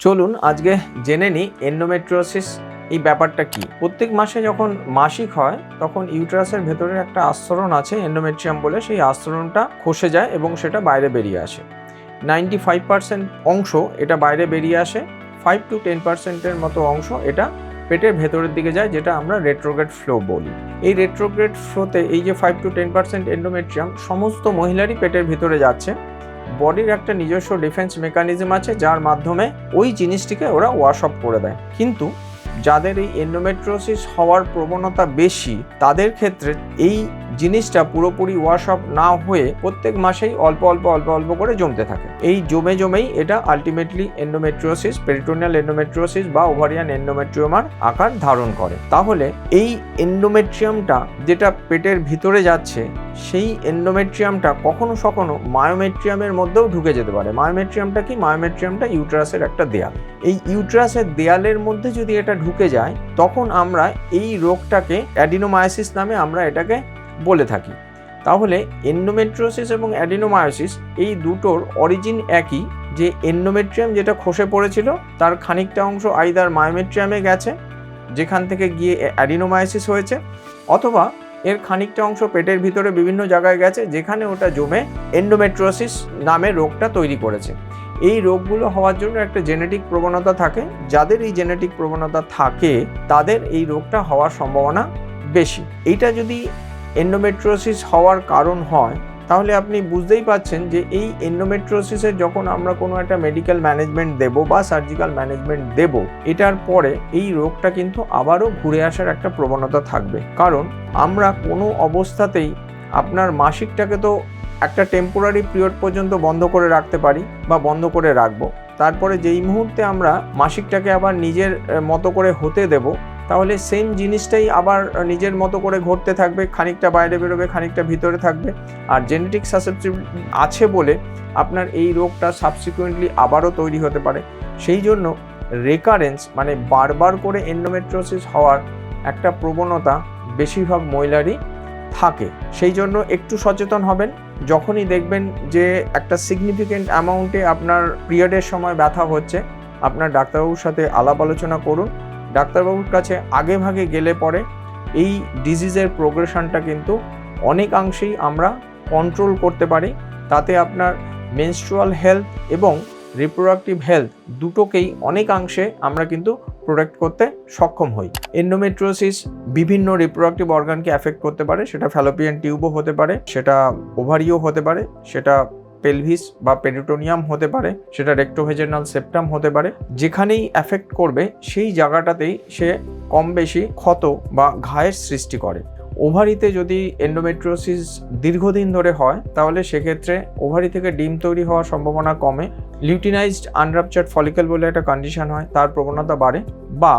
চলুন আজকে জেনে নিই এন্ডোমেট্রিওসিস এই ব্যাপারটা কি। প্রত্যেক মাসে যখন মাসিক হয় তখন ইউটেরাসের ভেতরে একটা আস্তরণ আছে এন্ডোমেট্রিয়াম বলে, সেই আস্তরণটা খসে যায় এবং সেটা বাইরে বেরিয়ে আসে। 95% অংশ এটা বাইরে বেরিয়ে আসে, 5 to 10%-এর মতো অংশ এটা পেটের ভেতরের দিকে যায়, যেটা আমরা রেট্রোগ্রেড ফ্লো বলি। এই রেট্রোগ্রেড ফ্লোতে এই যে 5 to 10% এন্ডোমেট্রিয়াম সমস্ত মহিলারই পেটের ভিতরে যাচ্ছে। বডির একটা নিজস্ব ডিফেন্স মেকানিজম আছে যার মাধ্যমে ওই জিনিসটিকে ওরা ওয়াশ অফ করে দেয়। কিন্তু যাদের এই এন্ডোমেট্রিওসিস হওয়ার প্রবণতা বেশি তাদের ক্ষেত্রে এই জিনিসটা পুরোপুরি ওয়াশ অফ না হয়ে প্রত্যেক মাসেই অল্প অল্প করে জমতে থাকে। এই জমেই এটা আলটিমেটলি এন্ডোমেট্রিওসিস, পেরিটোনিয়াল এন্ডোমেট্রিওসিস বা ওভারিয়ান এন্ডোমেট্রিওমার আকার ধারণ করে। তাহলে এই এন্ডোমেট্রিয়ামটা যেটা পেটের ভিতরে যাচ্ছে, সেই এন্ডোমেট্রিয়ামটা কখনো মায়োমেট্রিয়ামের মধ্যেও ঢুকে যেতে পারে। মায়োমেট্রিয়ামটা কি? মায়োমেট্রিয়ামটা ইউটেরাসের একটা দেয়াল। এই ইউটেরাসের দেয়ালের মধ্যে যদি এটা ঢুকে যায় তখন আমরা এই রোগটাকে অ্যাডিনোমায়োসিস নামে আমরা এটাকে বলে থাকি। তাহলে এন্ডোমেট্রিওসিস এবং অ্যাডিনোমায়োসিস এই দুটোর অরিজিন একই, যে এন্ডোমেট্রিয়াম যেটা খসে পড়েছিল তার খানিকটা অংশ আইদার মায়োমেট্রিয়ামে গেছে যেখান থেকে গিয়ে অ্যাডিনোমায়োসিস হয়েছে, অথবা এর খানিকটা অংশ পেটের ভিতরে বিভিন্ন জায়গায় গেছে যেখানে ওটা জমে এন্ডোমেট্রিওসিস নামে রোগটা তৈরি করেছে। এই রোগগুলো হওয়ার জন্য একটা জেনেটিক প্রবণতা থাকে। যাদের এই জেনেটিক প্রবণতা থাকে তাদের এই রোগটা হওয়ার সম্ভাবনা বেশি। এইটা যদি এন্ডোমেট্রিওসিস হওয়ার কারণ হয় তাহলে আপনি বুঝতেই পাচ্ছেন যে এই এন্ডোমেট্রিওসিসের যখন আমরা কোনো একটা মেডিকেল ম্যানেজমেন্ট দেব বা সার্জিক্যাল ম্যানেজমেন্ট দেব, এটার পরে এই রোগটা কিন্তু আবারও ঘুরে আসার একটা প্রবণতা থাকবে। কারণ আমরা কোনো অবস্থাতেই আপনার মাসিকটাকে তো একটা টেম্পোরারি পিরিয়ড পর্যন্ত বন্ধ করে রাখতে পারি বা বন্ধ করে রাখবো, তারপরে যেই মুহূর্তে আমরা মাসিকটাকে আবার নিজের মতো করে হতে দেব তাহলে সেম জিনিসটাই আবার নিজের মতো করে ঘটতে থাকবে, খানিকটা বাইরে বেরোবে, খানিকটা ভিতরে থাকবে। আর জেনেটিক সাসেপ্টিবিলিটি আছে বলে আপনার এই রোগটা সাবসিকুয়েন্টলি আবারও তৈরি হতে পারে। সেই জন্য রেকারেন্স মানে বারবার করে এন্ডোমেট্রিওসিস হওয়ার একটা প্রবণতা বেশিরভাগ মহিলারই থাকে। সেই জন্য একটু সচেতন হবেন। যখনই দেখবেন যে একটা সিগনিফিক্যান্ট অ্যামাউন্টে আপনার পিরিয়ডের সময় ব্যথা হচ্ছে, আপনার ডাক্তারবাবুর সাথে আলাপ আলোচনা করুন। ডাক্তারবাবুর কাছে আগে ভাগে গেলে পরে এই ডিজিজের প্রোগ্রেশনটা কিন্তু অনেকাংশেই আমরা কন্ট্রোল করতে পারি। তাতে আপনার মেনস্ট্রুয়াল হেলথ এবং রিপ্রোডাক্টিভ হেলথ দুটোকেই অনেকাংশে আমরা কিন্তু প্রোটেক্ট করতে সক্ষম হই। এন্ডোমেট্রিওসিস বিভিন্ন রিপ্রোডাক্টিভ অর্গানকে অ্যাফেক্ট করতে পারে। সেটা ফ্যালোপিয়ান টিউবও হতে পারে, সেটা ওভারিও হতে পারে, সেটা পেলভিস বা পেরিটোনিয়াম হতে পারে, সেটা রেক্টোভেজেনাল সেপ্টাম হতে পারে। যেখানেই অ্যাফেক্ট করবে সেই জায়গাটাতেই সে কম বেশি ক্ষত বা ঘায়ের সৃষ্টি করে। ওভারিতে যদি এন্ডোমেট্রিওসিস দীর্ঘদিন ধরে হয় তাহলে সেক্ষেত্রে ওভারি থেকে ডিম তৈরি হওয়ার সম্ভাবনা কমে। লিউটিনাইজড আনরাপচার্ড ফলিকল বলে একটা কন্ডিশন হয়, তার প্রবণতা বাড়ে। বা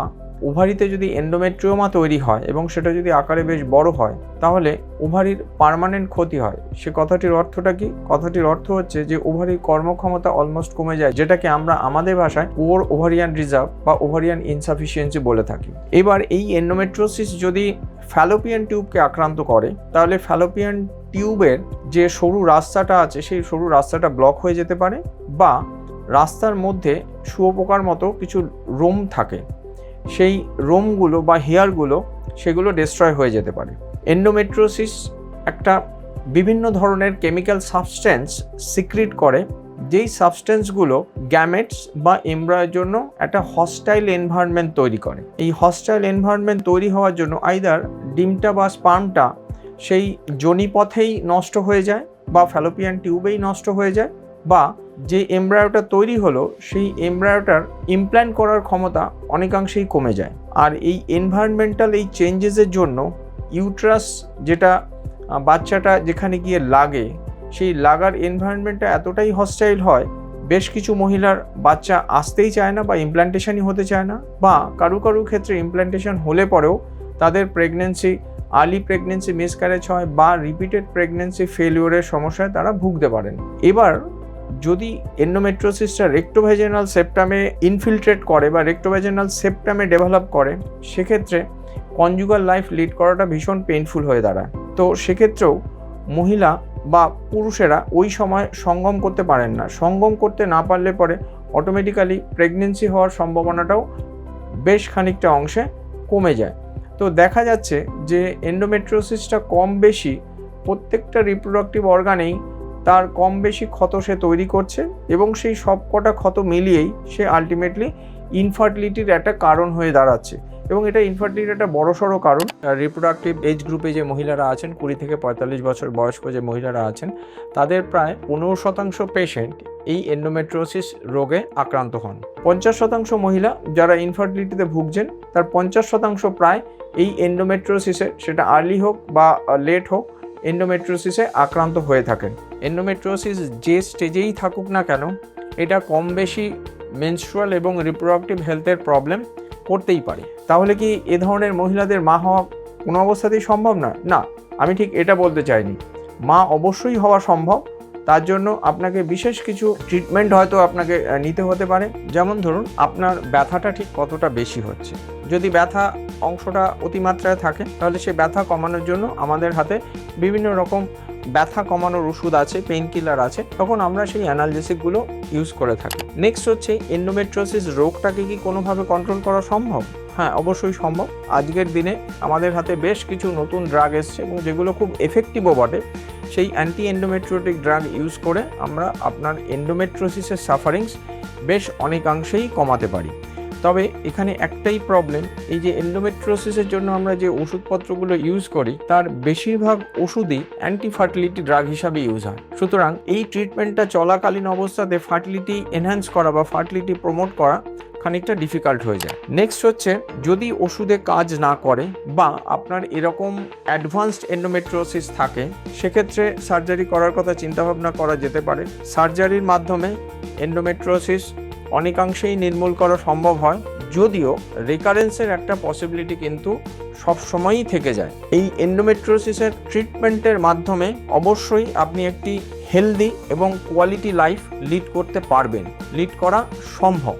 ওভারিতে যদি এন্ডোমেট্রিওমা তৈরি হয় এবং সেটা যদি আকারে বেশ বড় হয় তাহলে ওভারির পার্মানেন্ট ক্ষতি হয়। সে কথাটির অর্থটা কি? কথাটির অর্থ হচ্ছে যে ওভারির কর্মক্ষমতা অলমোস্ট কমে যায়, যেটাকে আমরা আমাদের ভাষায় পুওর ওভারিয়ান রিজার্ভ বা ওভারিয়ান ইনসাফিসিয়েন্সি বলে থাকি। এবার এই এন্ডোমেট্রিওসিস যদি ফ্যালোপিয়ান টিউবকে আক্রান্ত করে তাহলে ফ্যালোপিয়ান টিউবের যে সরু রাস্তাটা আছে সেই সরু রাস্তাটা ব্লক হয়ে যেতে পারে, বা রাস্তার মধ্যে শুয়োপোকার মতো কিছু রোম থাকে, সেই রোমগুলো বা হেয়ারগুলো সেগুলো ডিস্ট্রয় হয়ে যেতে পারে। এন্ডোমেট্রিওসিস একটা বিভিন্ন ধরনের কেমিক্যাল সাবস্টেন্স সিক্রিট করে, যেই সাবস্টেন্সগুলো গ্যামেটস বা এমব্রায়োর জন্য একটা হস্টাইল এনভায়রনমেন্ট তৈরি করে। এই হস্টাইল এনভায়রনমেন্ট তৈরি হওয়ার জন্য আইদার ডিমটা বা স্পার্মটা সেই যোনিপথেই নষ্ট হয়ে যায় বা ফ্যালোপিয়ান টিউবেই নষ্ট হয়ে যায়, বা যে এমব্রায়োটা তৈরি হলো সেই এমব্রায়োটার ইমপ্ল্যান্ট করার ক্ষমতা অনেকাংশেই কমে যায়। আর এই এনভায়রনমেন্টাল এই চেঞ্জেসের জন্য ইউট্রাস যেটা বাচ্চাটা যেখানে গিয়ে লাগে সেই লাগার এনভায়রনমেন্টটা এতটাই হস্টাইল হয়, বেশ কিছু মহিলার বাচ্চা আসতেই চায় না বা ইমপ্ল্যান্টেশনই হতে চায় না, বা কারো ক্ষেত্রে ইমপ্ল্যান্টেশন হলে পরেও তাদের প্রেগনেন্সি আর্লি প্রেগনেন্সি মিসক্যারেজ হয় বা রিপিটেড প্রেগনেন্সি ফেলিওরের সমস্যায় তারা ভুগতে পারেন। এবার যদি এন্ডোমেট্রিওসিসটা রেক্টোভেজেনাল সেপ্টামে ইনফিলট্রেট করে বা রেক্টোভেজেনাল সেপ্টামে ডেভেলপ করে, সেক্ষেত্রে কনজুগাল লাইফ লিড করাটা ভীষণ পেইনফুল হয়ে দাঁড়ায়। তো সেক্ষেত্রেও মহিলা বা পুরুষেরা ওই সময় সঙ্গম করতে পারেন না। সঙ্গম করতে না পারলে পরে অটোমেটিক্যালি প্রেগনেন্সি হওয়ার সম্ভাবনাটাও বেশ খানিকটা অংশে কমে যায়। তো দেখা যাচ্ছে যে এন্ডোমেট্রিওসিসটা কম বেশি প্রত্যেকটা রিপ্রোডাক্টিভ অর্গানেই তার কম বেশি ক্ষত সে তৈরি করছে, এবং সেই সব কটা ক্ষত মিলিয়েই সে আলটিমেটলি ইনফার্টিলিটির একটা কারণ হয়ে দাঁড়াচ্ছে। এবং এটা ইনফার্টিলিটির একটা বড়সড় কারণ। রিপ্রোডাক্টিভ এজ গ্রুপে যে মহিলারা আছেন, 20 থেকে 45 বছর বয়স্ক যে মহিলারা আছেন, তাদের প্রায় 15% পেশেন্ট এই এন্ডোমেট্রিওসিস রোগে আক্রান্ত হন। 50% মহিলা যারা ইনফার্টিলিটিতে ভুগছেন, তার 50% প্রায় এই এন্ডোমেট্রিওসিসে, সেটা আর্লি হোক বা লেট হোক, এন্ডোমেট্রিওসিসে আক্রান্ত হয়ে থাকেন। এন্ডোমেট্রিওসিস যে স্টেজেই থাকুক না কেন, এটা কম বেশি মেনস্ট্রুয়াল এবং রিপ্রোডাক্টিভ হেলথের প্রবলেম করতেই পারে। তাহলে কি এ ধরনের মহিলাদের মা হওয়া কোনো অবস্থাতেই সম্ভব নয়? না, আমি ঠিক এটা বলতে চাইনি। মা অবশ্যই হওয়া সম্ভব। তার জন্য আপনাকে বিশেষ কিছু ট্রিটমেন্ট হয়তো আপনাকে নিতে হতে পারে। যেমন ধরুন, আপনার ব্যথাটা ঠিক কতটা বেশি হচ্ছে। যদি ব্যথা অংশটা অতিমাত্রায় থাকে, তাহলে সেই ব্যথা কমানোর জন্য আমাদের হাতে বিভিন্ন রকম ব্যথা কমানোর ওষুধ আছে, পেইন কিলার আছে, তখন আমরা সেই অ্যানালজেসিকগুলো ইউজ করে থাকি। নেক্সট হচ্ছে, এন্ডোমেট্রিওসিস রোগটাকে কি কোনোভাবে কন্ট্রোল করা সম্ভব? হ্যাঁ, অবশ্যই সম্ভব। আজকের দিনে আমাদের হাতে বেশ কিছু নতুন ড্রাগ এসছে, এবং যেগুলো খুব এফেক্টিভও বটে। সেই অ্যান্টি এন্ডোমেট্রিওটিক ড্রাগ ইউজ করে আমরা আপনার এন্ডোমেট্রিওসিসের সাফারিংস বেশ অনেকাংশেই কমাতে পারি। তবে এখানে একটাই প্রবলেম, এই যে এন্ডোমেট্রিওসিসের জন্য আমরা যে ওষুধপত্রগুলো ইউজ করি, তার বেশিরভাগ ওষুধই অ্যান্টি ফার্টিলিটি ড্রাগ হিসাবে ইউজ হয়। সুতরাং এই ট্রিটমেন্টটা চলাকালীন অবস্থাতে ফার্টিলিটি এনহ্যান্স করা বা ফার্টিলিটি প্রমোট করা খানিকটা ডিফিকাল্ট হয়ে যায়। নেক্সট হচ্ছে, যদি ওষুধে কাজ না করে বা আপনার এরকম অ্যাডভান্সড এন্ডোমেট্রিওসিস থাকে, সেক্ষেত্রে সার্জারি করার কথা চিন্তাভাবনা করা যেতে পারে। সার্জারির মাধ্যমে এন্ডোমেট্রিওসিস অনেকাংশেই নির্মূল করা সম্ভব হয়, যদিও রিকারেন্সের একটা পসিবিলিটি কিন্তু সবসময়ই থেকে যায়। এই এন্ডোমেট্রিওসিসের ট্রিটমেন্টের মাধ্যমে অবশ্যই আপনি একটি হেলদি এবং কোয়ালিটি লাইফ লিড করতে পারবেন, লিড করা সম্ভব।